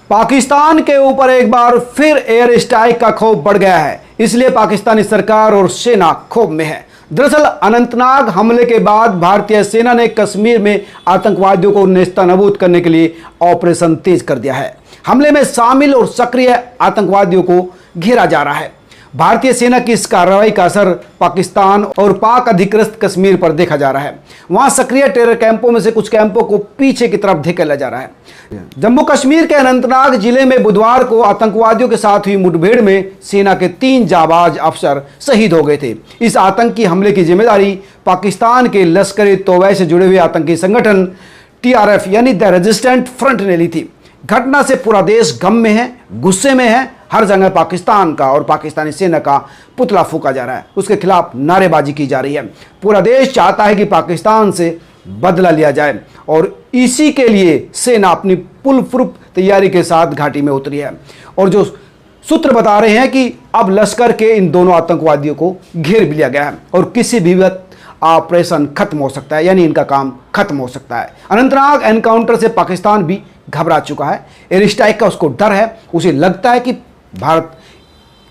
पाकिस्तान के ऊपर एक बार फिर एयर स्ट्राइक का खौफ बढ़ गया है, इसलिए पाकिस्तानी सरकार और सेना खौफ में है। दरअसल अनंतनाग हमले के बाद भारतीय सेना ने कश्मीर में आतंकवादियों को नेस्तनाबूद करने के लिए ऑपरेशन तेज कर दिया है। हमले में शामिल और सक्रिय आतंकवादियों को घेरा जा रहा है। भारतीय सेना की इस कार्रवाई का असर पाकिस्तान और पाक अधिकृत कश्मीर पर देखा जा रहा है। वहां सक्रिय टेरर कैंपों में से कुछ कैंपों को पीछे की तरफ धकेला जा रहा है। जम्मू कश्मीर के अनंतनाग जिले में बुधवार को आतंकवादियों के साथ हुई मुठभेड़ में सेना के 3 जाबाज अफसर शहीद हो गए थे। इस आतंकी हमले की जिम्मेदारी पाकिस्तान के लश्कर-ए-तौबा से जुड़े हुए आतंकी संगठन TRF यानी द रेजिस्टेंट फ्रंट ने ली थी। घटना से पूरा देश गम में है, गुस्से में है। हर जगह पाकिस्तान का और पाकिस्तानी सेना का पुतला फूंका जा रहा है, उसके खिलाफ नारेबाजी की जा रही है। पूरा देश चाहता है कि पाकिस्तान से बदला लिया जाए और इसी के लिए सेना अपनी पुल प्रूफ तैयारी के साथ घाटी में उतरी है। और जो सूत्र बता रहे हैं कि अब लश्कर के इन दोनों आतंकवादियों को घेर भी लिया गया है और किसी भी वक्त ऑपरेशन खत्म हो सकता है, यानी इनका काम खत्म हो सकता है। अनंतनाग एनकाउंटर से पाकिस्तान भी घबरा चुका है। एयर स्ट्राइक का उसको डर है, उसे लगता है कि भारत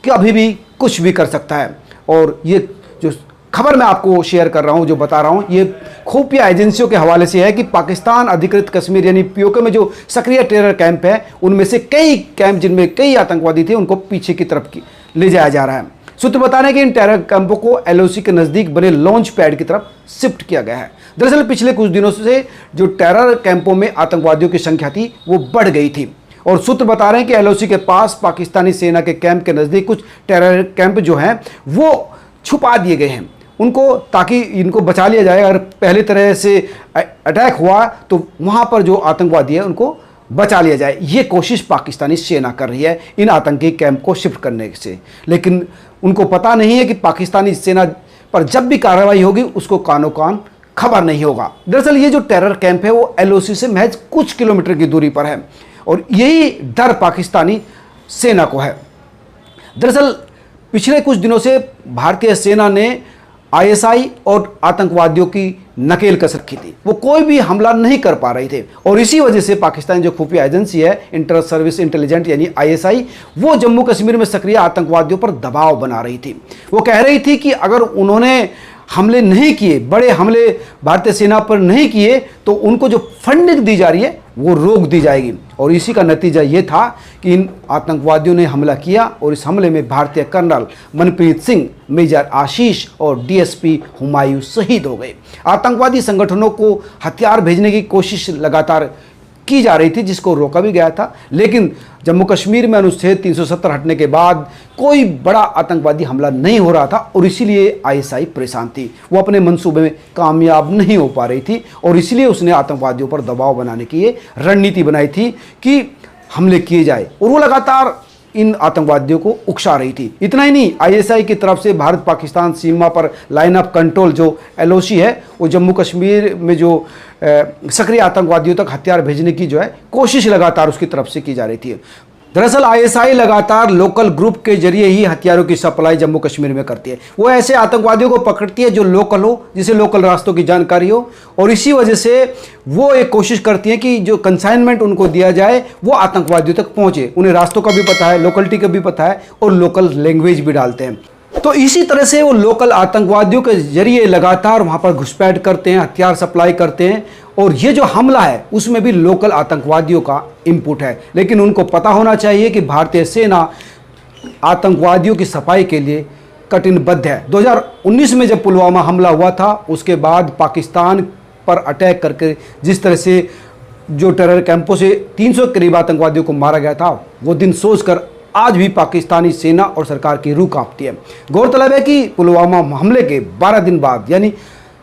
कभी भी कुछ भी कर सकता है। और ये जो खबर मैं आपको शेयर कर रहा हूँ, जो बता रहा हूँ, ये खुफिया एजेंसियों के हवाले से है कि पाकिस्तान अधिकृत कश्मीर यानी POK में जो सक्रिय टेरर कैंप है, उनमें से कई कैंप जिनमें कई आतंकवादी थे, उनको पीछे की तरफ ले जाया जा रहा है। सूत्र बता रहे हैं कि इन टेरर कैंपों को LOC के नज़दीक बने लॉन्च पैड की तरफ शिफ्ट किया गया है। दरअसल पिछले कुछ दिनों से जो टेरर कैंपों में आतंकवादियों की संख्या थी वो बढ़ गई थी और सूत्र बता रहे हैं कि LOC के पास पाकिस्तानी सेना के कैंप के नज़दीक कुछ टेरर कैंप जो हैं वो छुपा दिए गए हैं उनको, ताकि इनको बचा लिया जाए। अगर पहले तरह से अटैक हुआ तो वहाँ पर जो आतंकवादी है उनको बचा लिया जाए। ये कोशिश पाकिस्तानी सेना कर रही है इन आतंकी कैंप को शिफ्ट करने से, लेकिन उनको पता नहीं है कि पाकिस्तानी सेना पर जब भी कार्रवाई होगी उसको कानो कान खबर नहीं होगा। दरअसल ये जो टेरर कैंप है वो LOC से महज कुछ किलोमीटर की दूरी पर है और यही डर पाकिस्तानी सेना को है। दरअसल पिछले कुछ दिनों से भारतीय सेना ने ISI और आतंकवादियों की नकेल कस रखी थी, वो कोई भी हमला नहीं कर पा रहे थे और इसी वजह से पाकिस्तान जो खुफिया एजेंसी है इंटर सर्विस इंटेलिजेंस यानी ISI, वो जम्मू कश्मीर में सक्रिय आतंकवादियों पर दबाव बना रही थी। वो कह रही थी कि अगर उन्होंने हमले नहीं किए, बड़े हमले भारतीय सेना पर नहीं किए, तो उनको जो फंडिंग दी जा रही है वो रोक दी जाएगी। और इसी का नतीजा ये था कि इन आतंकवादियों ने हमला किया और इस हमले में भारतीय कर्नल मनप्रीत सिंह, मेजर आशीष और DSP हुमायूं शहीद हो गए। आतंकवादी संगठनों को हथियार भेजने की कोशिश लगातार की जा रही थी, जिसको रोका भी गया था, लेकिन जम्मू कश्मीर में अनुच्छेद 370 हटने के बाद कोई बड़ा आतंकवादी हमला नहीं हो रहा था और इसीलिए ISI परेशान थी। वो अपने मंसूबे में कामयाब नहीं हो पा रही थी और इसलिए उसने आतंकवादियों पर दबाव बनाने की ये रणनीति बनाई थी कि हमले किए जाए और वो लगातार इन आतंकवादियों को उकसा रही थी। इतना ही नहीं, ISI की तरफ से भारत पाकिस्तान सीमा पर लाइन ऑफ कंट्रोल जो LOC है, वो जम्मू कश्मीर में जो सक्रिय आतंकवादियों तक हथियार भेजने की जो है कोशिश लगातार उसकी तरफ से की जा रही थी। दरअसल ISI लगातार लोकल ग्रुप के जरिए ही हथियारों की सप्लाई जम्मू कश्मीर में करती है। वो ऐसे आतंकवादियों को पकड़ती है जो लोकल हो, जिसे लोकल रास्तों की जानकारी हो, और इसी वजह से वो एक कोशिश करती है कि जो कंसाइनमेंट उनको दिया जाए वो आतंकवादियों तक पहुंचे। उन्हें रास्तों का भी पता है, लोकलिटी का भी पता है और लोकल लैंग्वेज भी डालते हैं। तो इसी तरह से वो लोकल आतंकवादियों के जरिए लगातार वहाँ पर घुसपैठ करते हैं, हथियार सप्लाई करते हैं और ये जो हमला है उसमें भी लोकल आतंकवादियों का इनपुट है। लेकिन उनको पता होना चाहिए कि भारतीय सेना आतंकवादियों की सफाई के लिए कटिबद्ध है। 2019 में जब पुलवामा हमला हुआ था, उसके बाद पाकिस्तान पर अटैक करके जिस तरह से जो टेरर कैंपों से 300 के करीब आतंकवादियों को मारा गया था, वो दिन सोचकर आज भी पाकिस्तानी सेना और सरकार की रूह कांपती है। गौरतलब है कि पुलवामा हमले के 12 दिन बाद यानी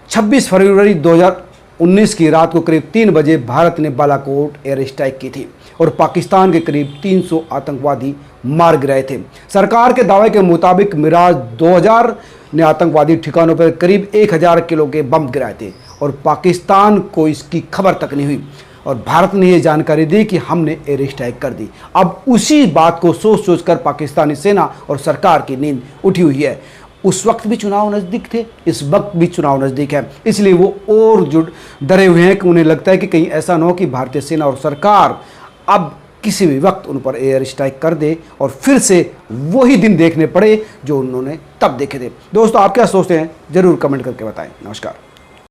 26 फरवरी 2019 की रात को करीब 3 बजे भारत ने बालाकोट एयर स्ट्राइक की थी और पाकिस्तान के करीब 300 आतंकवादी मार गिराए थे। सरकार के दावे के मुताबिक मिराज 2000 ने आतंकवादी ठिकानों पर करीब 1000 किलो के बम गिराए थे और पाकिस्तान को इसकी खबर तक नहीं हुई और भारत ने ये जानकारी दी कि हमने एयर स्ट्राइक कर दी। अब उसी बात को सोच सोच कर पाकिस्तानी सेना और सरकार की नींद उठी हुई है। उस वक्त भी चुनाव नज़दीक थे, इस वक्त भी चुनाव नज़दीक है, इसलिए वो और डरे हुए हैं कि उन्हें लगता है कि कहीं ऐसा ना हो कि भारतीय सेना और सरकार अब किसी भी वक्त उन पर एयर स्ट्राइक कर दे और फिर से वही दिन देखने पड़े जो उन्होंने तब देखे थे। दोस्तों, आप क्या सोचते हैं, जरूर कमेंट करके बताएं। नमस्कार।